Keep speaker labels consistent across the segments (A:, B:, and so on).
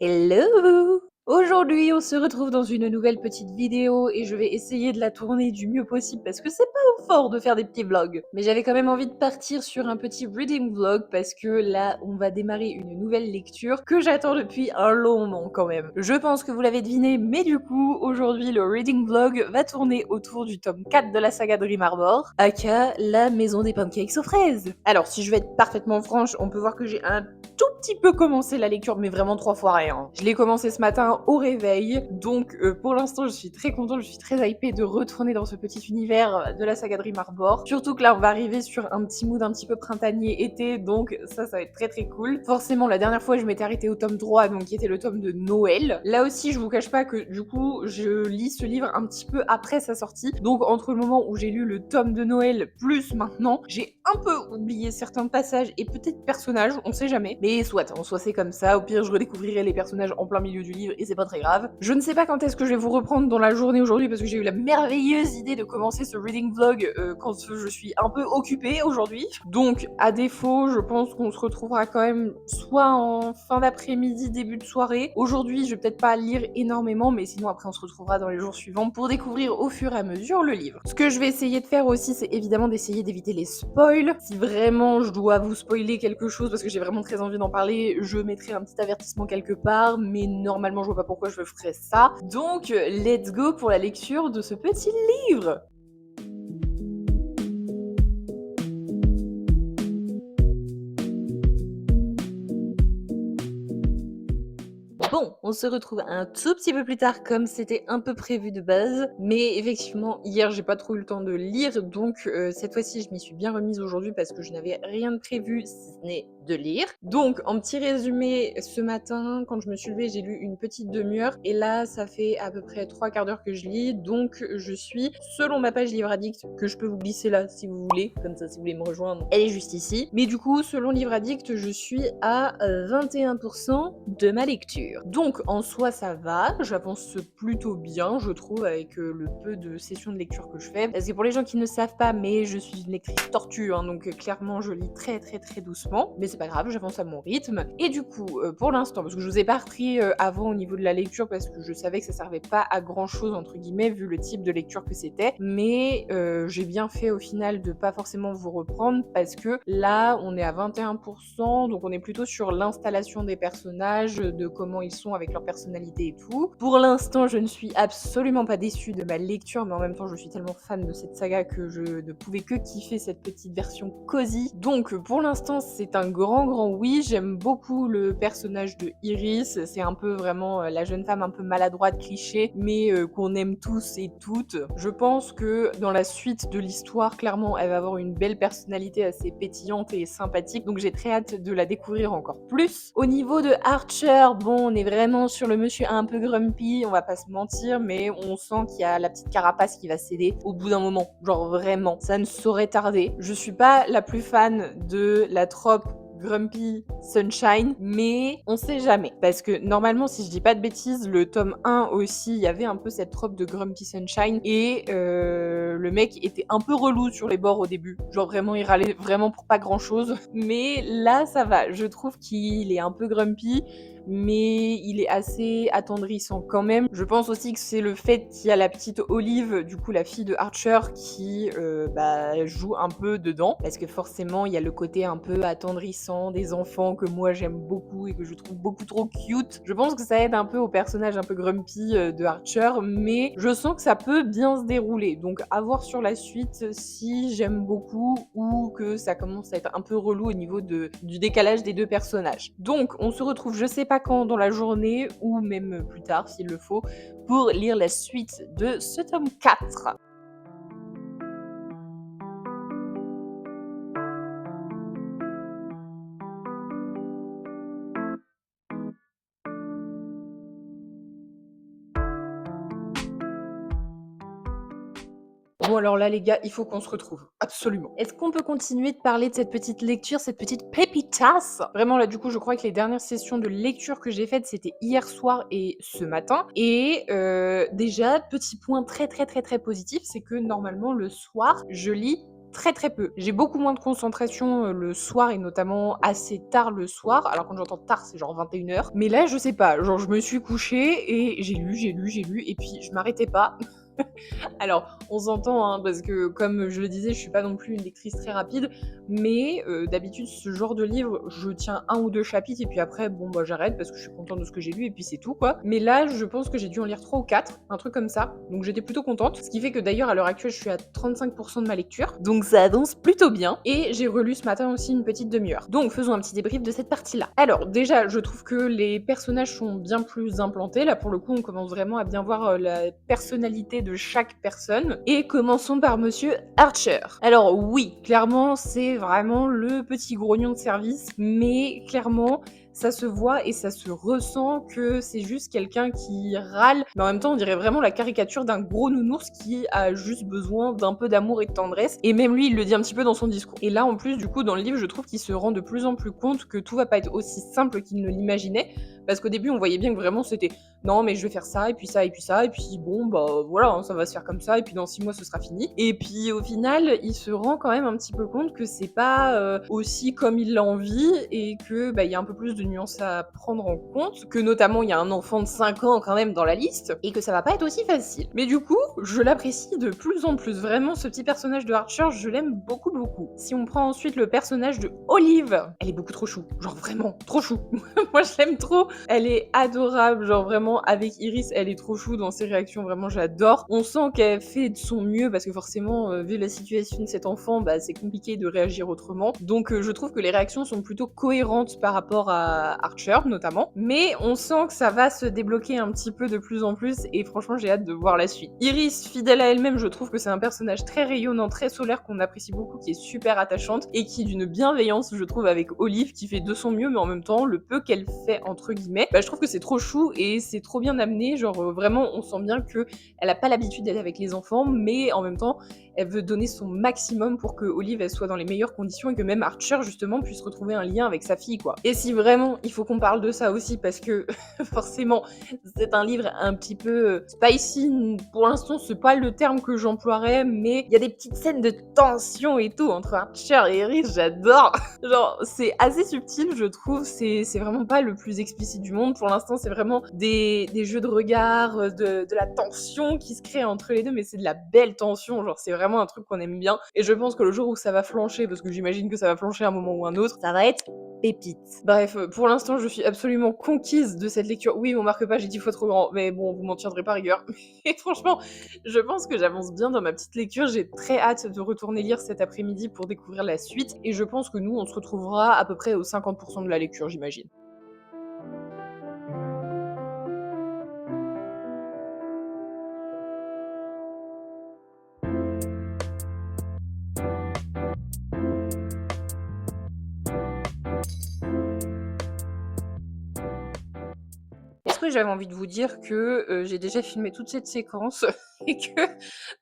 A: Hello! Aujourd'hui, on se retrouve dans une nouvelle petite vidéo et je vais essayer de la tourner du mieux possible parce que c'est pas fort de faire des petits vlogs. Mais j'avais quand même envie de partir sur un petit reading vlog parce que là, on va démarrer une nouvelle lecture que j'attends depuis un long moment quand même. Je pense que vous l'avez deviné, mais du coup, aujourd'hui, le reading vlog va tourner autour du tome 4 de la saga Dream Arbor, aka La Maison des Pancakes aux fraises. Alors, si je vais être parfaitement franche, on peut voir que j'ai un tout petit peu commencé la lecture, mais vraiment 3 fois rien. Je l'ai commencé ce matin au réveil, donc pour l'instant je suis très contente, je suis très hypée de retourner dans ce petit univers de la saga Dream Arbor. Surtout que là on va arriver sur un petit mood un petit peu printanier été, donc ça va être très très cool. Forcément la dernière fois je m'étais arrêtée au tome 3, donc qui était le tome de Noël. Là aussi je vous cache pas que du coup je lis ce livre un petit peu après sa sortie, donc entre le moment où j'ai lu le tome de Noël plus maintenant, j'ai un peu oublié certains passages et peut-être personnages, on sait jamais. Mais soit, en soit c'est comme ça, au pire je redécouvrirai les personnages en plein milieu du livre et c'est pas très grave. Je ne sais pas quand est-ce que je vais vous reprendre dans la journée aujourd'hui parce que j'ai eu la merveilleuse idée de commencer ce reading vlog quand je suis un peu occupée aujourd'hui. Donc à défaut, je pense qu'on se retrouvera quand même soit en fin d'après-midi, début de soirée. Aujourd'hui, je vais peut-être pas lire énormément, mais sinon après on se retrouvera dans les jours suivants pour découvrir au fur et à mesure le livre. Ce que je vais essayer de faire aussi, c'est évidemment d'essayer d'éviter les spoils. Si vraiment je dois vous spoiler quelque chose parce que j'ai vraiment très envie d'en parler, je mettrai un petit avertissement quelque part, mais normalement je vois pas pourquoi je ferais ça. Donc let's go pour la lecture de ce petit livre. Bon, on se retrouve un tout petit peu plus tard comme c'était un peu prévu de base, mais effectivement hier j'ai pas trop eu le temps de lire, donc cette fois-ci je m'y suis bien remise aujourd'hui parce que je n'avais rien de prévu si ce n'est de lire. Donc en petit résumé, ce matin quand je me suis levée j'ai lu une petite demi-heure et là ça fait à peu près 3 quarts d'heure que je lis, donc je suis selon ma page Livre Addict, que je peux vous glisser là si vous voulez, comme ça si vous voulez me rejoindre, elle est juste ici. Mais du coup selon Livre Addict je suis à 21% de ma lecture. Donc en soi ça va, j'avance plutôt bien je trouve avec le peu de sessions de lecture que je fais. Parce que pour les gens qui ne savent pas, mais je suis une lectrice tortue, hein, donc clairement je lis très très très doucement. Mais c'est pas grave, j'avance à mon rythme. Et du coup, pour l'instant, parce que je vous ai pas repris avant au niveau de la lecture parce que je savais que ça servait pas à grand chose entre guillemets vu le type de lecture que c'était. Mais j'ai bien fait au final de pas forcément vous reprendre parce que là on est à 21%, donc on est plutôt sur l'installation des personnages, de comment ils sont avec leur personnalité et tout. Pour l'instant, je ne suis absolument pas déçue de ma lecture, mais en même temps, je suis tellement fan de cette saga que je ne pouvais que kiffer cette petite version cosy. Donc, pour l'instant, c'est un grand oui. J'aime beaucoup le personnage de Iris. C'est un peu vraiment la jeune femme un peu maladroite, cliché, mais qu'on aime tous et toutes. Je pense que dans la suite de l'histoire, clairement, elle va avoir une belle personnalité assez pétillante et sympathique. Donc, j'ai très hâte de la découvrir encore plus. Au niveau de Archer, bon, on est vraiment sur le monsieur un peu grumpy, on va pas se mentir, mais on sent qu'il y a la petite carapace qui va céder au bout d'un moment. Genre vraiment, ça ne saurait tarder. Je suis pas la plus fan de la trope Grumpy Sunshine, mais on sait jamais. Parce que normalement, si je dis pas de bêtises, le tome 1 aussi, il y avait un peu cette trope de Grumpy Sunshine et le mec était un peu relou sur les bords au début. Genre vraiment, il râlait vraiment pour pas grand chose. Mais là, ça va. Je trouve qu'il est un peu grumpy, mais il est assez attendrissant quand même. Je pense aussi que c'est le fait qu'il y a la petite Olive, du coup la fille de Archer, qui joue un peu dedans, parce que forcément il y a le côté un peu attendrissant des enfants que moi j'aime beaucoup et que je trouve beaucoup trop cute. Je pense que ça aide un peu au personnage un peu grumpy de Archer, mais je sens que ça peut bien se dérouler, donc à voir sur la suite si j'aime beaucoup ou que ça commence à être un peu relou au niveau du décalage des deux personnages. Donc on se retrouve, je sais pas quand, dans la journée ou même plus tard s'il le faut, pour lire la suite de ce tome 4. Bon alors là les gars, il faut qu'on se retrouve, absolument. Est-ce qu'on peut continuer de parler de cette petite lecture, cette petite pépitas? Vraiment là du coup je crois que les dernières sessions de lecture que j'ai faites c'était hier soir et ce matin et déjà petit point très positif, c'est que normalement le soir je lis très très peu. J'ai beaucoup moins de concentration le soir et notamment assez tard le soir. Alors quand j'entends tard, c'est genre 21h. Mais là, je sais pas, genre je me suis couchée et j'ai lu et puis je m'arrêtais pas. Alors, on s'entend, hein, parce que comme je le disais, je suis pas non plus une lectrice très rapide, mais d'habitude, ce genre de livre, je tiens 1 ou 2 chapitres et puis après, bon, bah, j'arrête parce que je suis contente de ce que j'ai lu et puis c'est tout, quoi. Mais là, je pense que j'ai dû en lire 3 ou 4, un truc comme ça, donc j'étais plutôt contente. Ce qui fait que d'ailleurs, à l'heure actuelle, je suis à 35 de ma lecture, donc ça avance plutôt bien et j'ai relu ce matin aussi une petite demi-heure. Donc faisons un petit débrief de cette partie-là. Alors déjà, je trouve que les personnages sont bien plus implantés. Là, pour le coup, on commence vraiment à bien voir, la personnalité de chaque personne et commençons par monsieur Archer. Alors oui, clairement, c'est vraiment le petit grognon de service, mais clairement, ça se voit et ça se ressent que c'est juste quelqu'un qui râle, mais en même temps, on dirait vraiment la caricature d'un gros nounours qui a juste besoin d'un peu d'amour et de tendresse, et même lui, il le dit un petit peu dans son discours. Et là, en plus, du coup, dans le livre, je trouve qu'il se rend de plus en plus compte que tout va pas être aussi simple qu'il ne l'imaginait, parce qu'au début, on voyait bien que vraiment c'était non, mais je vais faire ça, et puis ça, et puis ça, et puis bon, bah voilà, hein, ça va se faire comme ça, et puis dans 6 mois, ce sera fini. Et puis au final, il se rend quand même un petit peu compte que c'est pas aussi comme il l'a envie, et que bah, il y a un peu plus de nuances à prendre en compte, que notamment il y a un enfant de 5 ans quand même dans la liste, et que ça va pas être aussi facile. Mais du coup, je l'apprécie de plus en plus. Vraiment, ce petit personnage de Archer, je l'aime beaucoup, beaucoup. Si on prend ensuite le personnage de Olive, elle est beaucoup trop chou. Genre vraiment, trop chou. Moi, je l'aime trop. Elle est adorable, genre vraiment, avec Iris, elle est trop chou dans ses réactions, vraiment, j'adore. On sent qu'elle fait de son mieux, parce que forcément, vu la situation de cet enfant, bah, c'est compliqué de réagir autrement. Donc, je trouve que les réactions sont plutôt cohérentes par rapport à Archer, notamment. Mais on sent que ça va se débloquer un petit peu de plus en plus, et franchement, j'ai hâte de voir la suite. Iris, fidèle à elle-même, je trouve que c'est un personnage très rayonnant, très solaire, qu'on apprécie beaucoup, qui est super attachante, et qui est d'une bienveillance, je trouve, avec Olive, qui fait de son mieux, mais en même temps, le peu qu'elle fait, entre guillemets, bah, je trouve que c'est trop chou, et c'est trop bien amené, genre vraiment, on sent bien que elle a pas l'habitude d'être avec les enfants, mais en même temps, elle veut donner son maximum pour que Olive, elle soit dans les meilleures conditions, et que même Archer, justement, puisse retrouver un lien avec sa fille, quoi. Et si vraiment, il faut qu'on parle de ça aussi, parce que, forcément, c'est un livre un petit peu spicy, pour l'instant, c'est pas le terme que j'emploierais, mais il y a des petites scènes de tension et tout, entre Archer et Iris, j'adore. Genre, c'est assez subtil, je trouve, c'est vraiment pas le plus explicite du monde, pour l'instant, c'est vraiment des jeux de regard, de la tension qui se crée entre les deux, mais c'est de la belle tension, genre c'est vraiment un truc qu'on aime bien, et je pense que le jour où ça va flancher, parce que j'imagine que ça va flancher à un moment ou un autre, ça va être pépite. Bref, pour l'instant, je suis absolument conquise de cette lecture. Oui, on marque pas, j'ai 10 fois trop grand, mais bon, vous m'en tiendrez pas rigueur. Et franchement, je pense que j'avance bien dans ma petite lecture, j'ai très hâte de retourner lire cet après-midi pour découvrir la suite, et je pense que nous, on se retrouvera à peu près aux 50% de la lecture, j'imagine. Est-ce que j'avais envie de vous dire que, j'ai déjà filmé toute cette séquence et que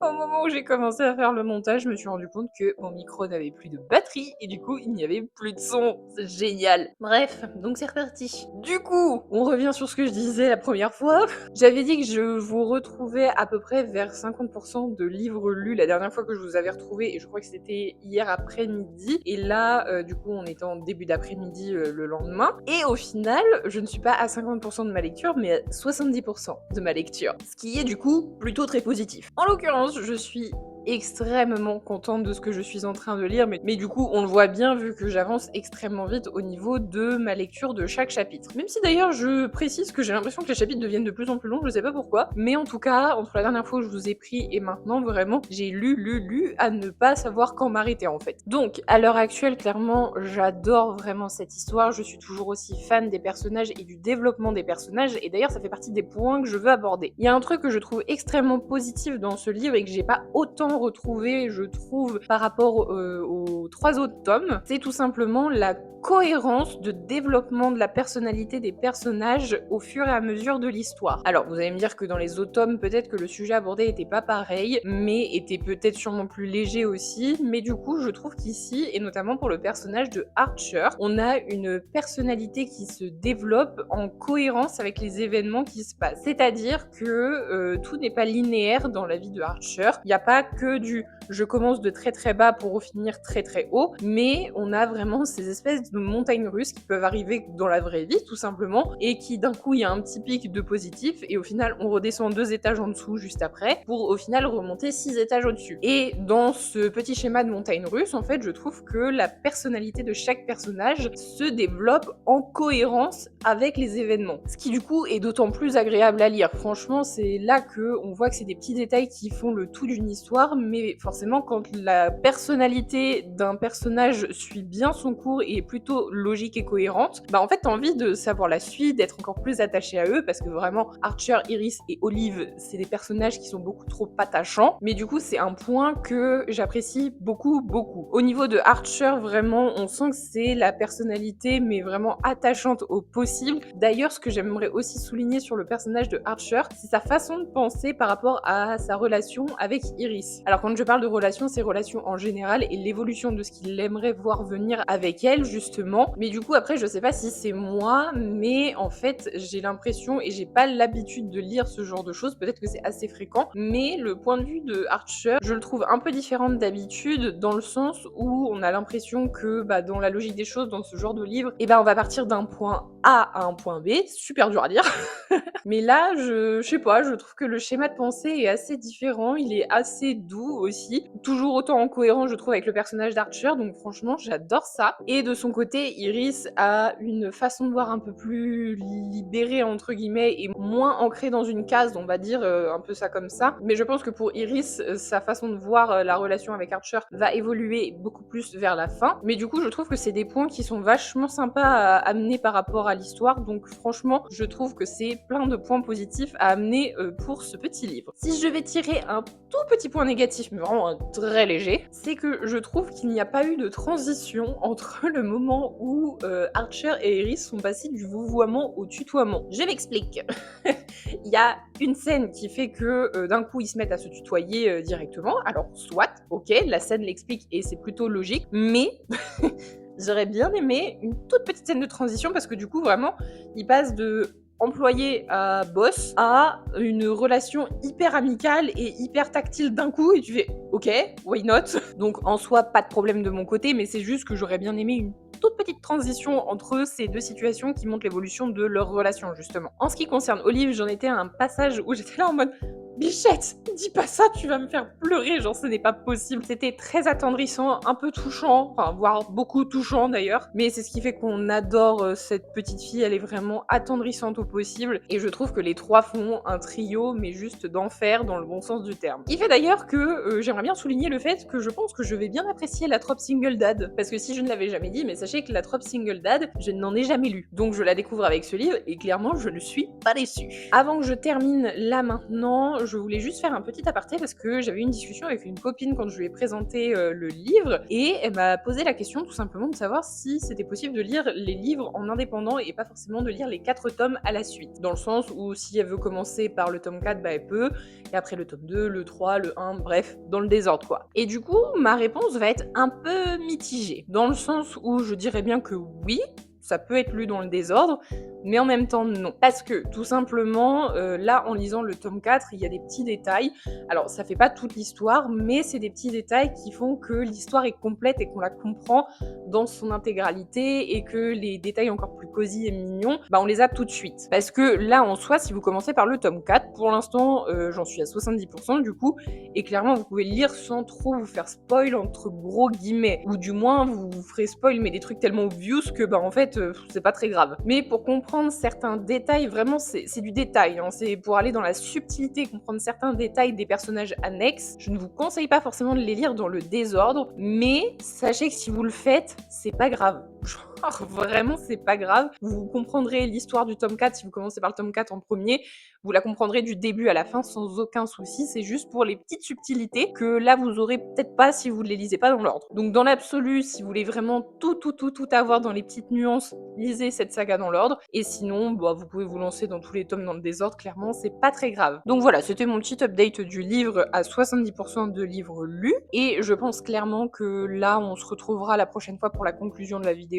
A: au moment où j'ai commencé à faire le montage, je me suis rendu compte que mon micro n'avait plus de batterie et du coup, il n'y avait plus de son. C'est génial! Bref, donc c'est reparti. Du coup, on revient sur ce que je disais la première fois. J'avais dit que je vous retrouvais à peu près vers 50% de livres lus la dernière fois que je vous avais retrouvé, et je crois que c'était hier après-midi, et là, du coup, on était en début d'après-midi, le lendemain, et au final, je ne suis pas à 50% de ma lecture, mais à 70% de ma lecture. Ce qui est du coup plutôt très positif. En l'occurrence, je suis extrêmement contente de ce que je suis en train de lire, mais du coup, on le voit bien vu que j'avance extrêmement vite au niveau de ma lecture de chaque chapitre. Même si d'ailleurs, je précise que j'ai l'impression que les chapitres deviennent de plus en plus longs, je sais pas pourquoi, mais en tout cas, entre la dernière fois où je vous ai pris et maintenant, vraiment, j'ai lu à ne pas savoir quand m'arrêter en fait. Donc, à l'heure actuelle, clairement, j'adore vraiment cette histoire, je suis toujours aussi fan des personnages et du développement des personnages, et d'ailleurs, ça fait partie des points que je veux aborder. Il y a un truc que je trouve extrêmement positif dans ce livre et que j'ai pas autant retrouvé, je trouve, par rapport aux 3 autres tomes, c'est tout simplement la cohérence de développement de la personnalité des personnages au fur et à mesure de l'histoire. Alors, vous allez me dire que dans les autres tomes, peut-être que le sujet abordé était pas pareil, mais était peut-être sûrement plus léger aussi, mais du coup, je trouve qu'ici, et notamment pour le personnage de Archer, on a une personnalité qui se développe en cohérence avec les événements qui se passent. C'est-à-dire que tout n'est pas linéaire dans la vie de Archer, il n'y a pas que du je commence de très très bas pour finir très très haut, mais on a vraiment ces espèces de montagnes russes qui peuvent arriver dans la vraie vie tout simplement, et qui d'un coup il y a un petit pic de positif et au final on redescend 2 étages en dessous juste après pour au final remonter 6 étages au-dessus. Et dans ce petit schéma de montagne russe, en fait, je trouve que la personnalité de chaque personnage se développe en cohérence avec les événements. Ce qui du coup est d'autant plus agréable à lire. Franchement, c'est là que on voit que c'est des petits détails qui font le tout d'une histoire, mais forcément quand la personnalité d'un personnage suit bien son cours et est plutôt logique et cohérente, bah en fait t'as envie de savoir la suite, d'être encore plus attaché à eux, parce que vraiment Archer, Iris et Olive, c'est des personnages qui sont beaucoup trop attachants, mais du coup c'est un point que j'apprécie beaucoup beaucoup. Au niveau de Archer, vraiment on sent que c'est la personnalité mais vraiment attachante au possible. D'ailleurs, ce que j'aimerais aussi souligner sur le personnage de Archer, c'est sa façon de penser par rapport à sa relation avec Iris. Alors quand je parle de relation, c'est relation en général et l'évolution de ce qu'il aimerait voir venir avec elle justement. Mais du coup après je sais pas si c'est moi, mais en fait j'ai l'impression, et j'ai pas l'habitude de lire ce genre de choses, peut-être que c'est assez fréquent, mais le point de vue de Archer, je le trouve un peu différent d'habitude, dans le sens où on a l'impression que dans la logique des choses, dans ce genre de livre, on va partir d'un point A à un point B, super dur à dire. Mais là, je sais pas, je trouve que le schéma de pensée est assez différent, il est assez doux aussi, toujours autant en cohérence je trouve avec le personnage d'Archer, donc franchement j'adore ça. Et de son côté, Iris a une façon de voir un peu plus libérée entre guillemets et moins ancrée dans une case, on va dire un peu ça comme ça. Mais je pense que pour Iris, sa façon de voir la relation avec Archer va évoluer beaucoup plus vers la fin. Mais du coup, je trouve que c'est des points qui sont vachement sympas à amener par rapport à l'histoire, donc franchement, je trouve que c'est plein de points positifs à amener pour ce petit livre. Si je vais tirer un tout petit point négatif, mais vraiment un très léger, c'est que je trouve qu'il n'y a pas eu de transition entre le moment où Archer et Iris sont passés du vouvoiement au tutoiement. Je m'explique. Il y a une scène qui fait que d'un coup ils se mettent à se tutoyer directement, alors soit, ok, la scène l'explique et c'est plutôt logique, mais j'aurais bien aimé une toute petite scène de transition parce que du coup vraiment ils passent de employé à boss à une relation hyper amicale et hyper tactile d'un coup et tu fais ok, why not. Donc en soi pas de problème de mon côté, mais c'est juste que j'aurais bien aimé une toute petite transition entre ces deux situations qui montrent l'évolution de leur relation justement. En ce qui concerne Olive, j'en étais à un passage où j'étais là en mode Bichette, dis pas ça, tu vas me faire pleurer, genre ce n'est pas possible. C'était très attendrissant, un peu touchant, enfin voire beaucoup touchant d'ailleurs, mais c'est ce qui fait qu'on adore cette petite fille, elle est vraiment attendrissante au possible, et je trouve que les trois font un trio, mais juste d'enfer dans le bon sens du terme. Il fait d'ailleurs que j'aimerais bien souligner le fait que je pense que je vais bien apprécier la trope single dad, parce que si je ne l'avais jamais dit, mais sachez que la trope single dad, je n'en ai jamais lu, donc je la découvre avec ce livre, et clairement je ne suis pas déçue. Avant que je termine là maintenant, je voulais juste faire un petit aparté parce que j'avais eu une discussion avec une copine quand je lui ai présenté le livre et elle m'a posé la question tout simplement de savoir si c'était possible de lire les livres en indépendant et pas forcément de lire les 4 tomes à la suite. Dans le sens où si elle veut commencer par le tome 4, elle peut, et après le tome 2, le 3, le 1, bref, dans le désordre quoi. Et du coup, ma réponse va être un peu mitigée, dans le sens où je dirais bien que oui, ça peut être lu dans le désordre, mais en même temps non. Parce que tout simplement, là en lisant le tome 4, il y a des petits détails. Alors ça fait pas toute l'histoire, mais c'est des petits détails qui font que l'histoire est complète et qu'on la comprend dans son intégralité et que les détails encore plus cosy et mignons, on les a tout de suite. Parce que là en soi, si vous commencez par le tome 4, pour l'instant j'en suis à 70% du coup, et clairement vous pouvez le lire sans trop vous faire spoil entre gros guillemets, ou du moins vous vous ferez spoil mais des trucs tellement obvious que en fait c'est pas très grave. Mais pour comprendre certains détails, vraiment c'est du détail, hein. C'est pour aller dans la subtilité, comprendre certains détails des personnages annexes. Je ne vous conseille pas forcément de les lire dans le désordre, mais sachez que si vous le faites, c'est pas grave. Genre, vraiment, c'est pas grave. Vous comprendrez l'histoire du tome 4 si vous commencez par le tome 4 en premier. Vous la comprendrez du début à la fin sans aucun souci. C'est juste pour les petites subtilités que là, vous aurez peut-être pas si vous ne les lisez pas dans l'ordre. Donc, dans l'absolu, si vous voulez vraiment tout avoir dans les petites nuances, lisez cette saga dans l'ordre. Et sinon, vous pouvez vous lancer dans tous les tomes dans le désordre. Clairement, c'est pas très grave. Donc voilà, c'était mon petit update du livre à 70% de livres lus. Et je pense clairement que là, on se retrouvera la prochaine fois pour la conclusion de la vidéo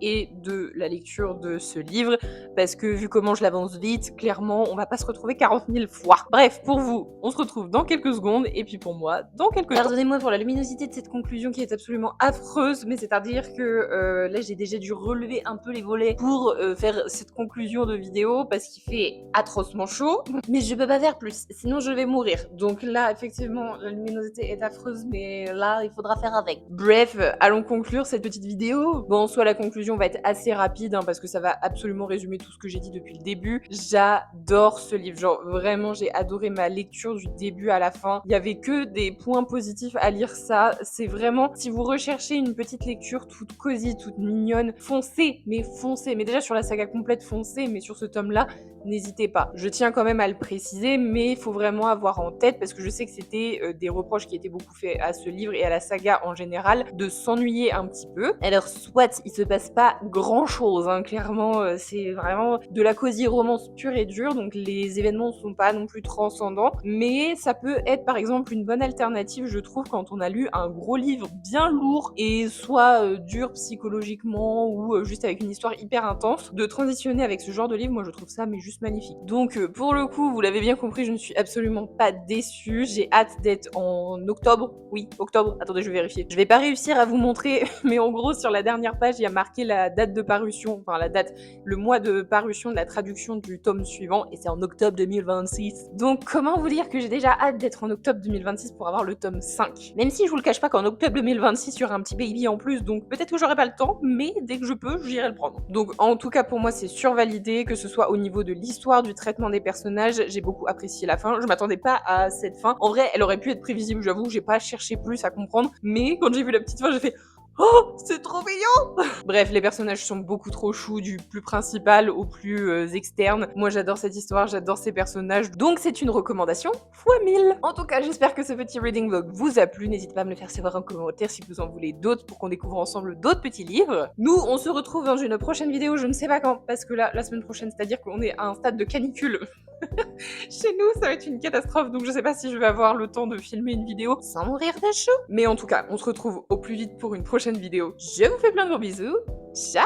A: et de la lecture de ce livre, parce que vu comment je l'avance vite, clairement, on va pas se retrouver 40 000 fois. Bref, pour vous, on se retrouve dans quelques secondes, et puis pour moi, dans quelques temps. Pardonnez-moi pour la luminosité de cette conclusion qui est absolument affreuse, mais c'est-à-dire que là, j'ai déjà dû relever un peu les volets pour faire cette conclusion de vidéo, parce qu'il fait atrocement chaud, mais je peux pas faire plus, sinon je vais mourir. Donc là, effectivement, la luminosité est affreuse, mais là, il faudra faire avec. Bref, allons conclure cette petite vidéo. Bon, en soi, la conclusion va être assez rapide, hein, parce que ça va absolument résumer tout ce que j'ai dit depuis le début. J'adore ce livre, genre vraiment, j'ai adoré ma lecture du début à la fin. Il y avait que des points positifs à lire ça. C'est vraiment, si vous recherchez une petite lecture toute cosy, toute mignonne, foncez, mais foncez. Mais déjà sur la saga complète, foncez, mais sur ce tome-là, n'hésitez pas. Je tiens quand même à le préciser, mais il faut vraiment avoir en tête, parce que je sais que c'était des reproches qui étaient beaucoup faits à ce livre et à la saga en général, de s'ennuyer un petit peu. Alors soit il se passe pas grand chose, hein, clairement, c'est vraiment de la cosy romance pure et dure, donc les événements ne sont pas non plus transcendants, mais ça peut être par exemple une bonne alternative, je trouve, quand on a lu un gros livre bien lourd et soit dur psychologiquement ou juste avec une histoire hyper intense, de transitionner avec ce genre de livre. Moi je trouve ça mais juste magnifique. Donc pour le coup, vous l'avez bien compris, je ne suis absolument pas déçue. J'ai hâte d'être en octobre. Oui, octobre. Attendez, je vais vérifier. Je vais pas réussir à vous montrer, mais en gros, sur la dernière page, il y a marqué la date de parution, enfin la date, le mois de parution de la traduction du tome suivant, et c'est en octobre 2026. Donc comment vous dire que j'ai déjà hâte d'être en octobre 2026 pour avoir le tome 5. Même si je vous le cache pas qu'en octobre 2026, il y aura un petit baby en plus, donc peut-être que j'aurai pas le temps, mais dès que je peux, j'irai le prendre. Donc en tout cas, pour moi, c'est survalidé, que ce soit au niveau de l'histoire, du traitement des personnages. J'ai beaucoup apprécié la fin. Je m'attendais pas à cette fin. En vrai, elle aurait pu être prévisible, j'avoue. J'ai pas cherché plus à comprendre. Mais quand j'ai vu la petite fin, j'ai fait oh, c'est trop mignon. Bref, les personnages sont beaucoup trop choux, du plus principal au plus externe. Moi, j'adore cette histoire, j'adore ces personnages, donc c'est une recommandation fois 1000. En tout cas, j'espère que ce petit reading vlog vous a plu. N'hésitez pas à me le faire savoir en commentaire si vous en voulez d'autres pour qu'on découvre ensemble d'autres petits livres. Nous, on se retrouve dans une prochaine vidéo, je ne sais pas quand, parce que là, la semaine prochaine, c'est-à-dire qu'on est à un stade de canicule. Chez nous, ça va être une catastrophe, donc je sais pas si je vais avoir le temps de filmer une vidéo sans mourir de chaud. Mais en tout cas, on se retrouve au plus vite pour une prochaine vidéo. Je vous fais plein de gros bisous. Ciao!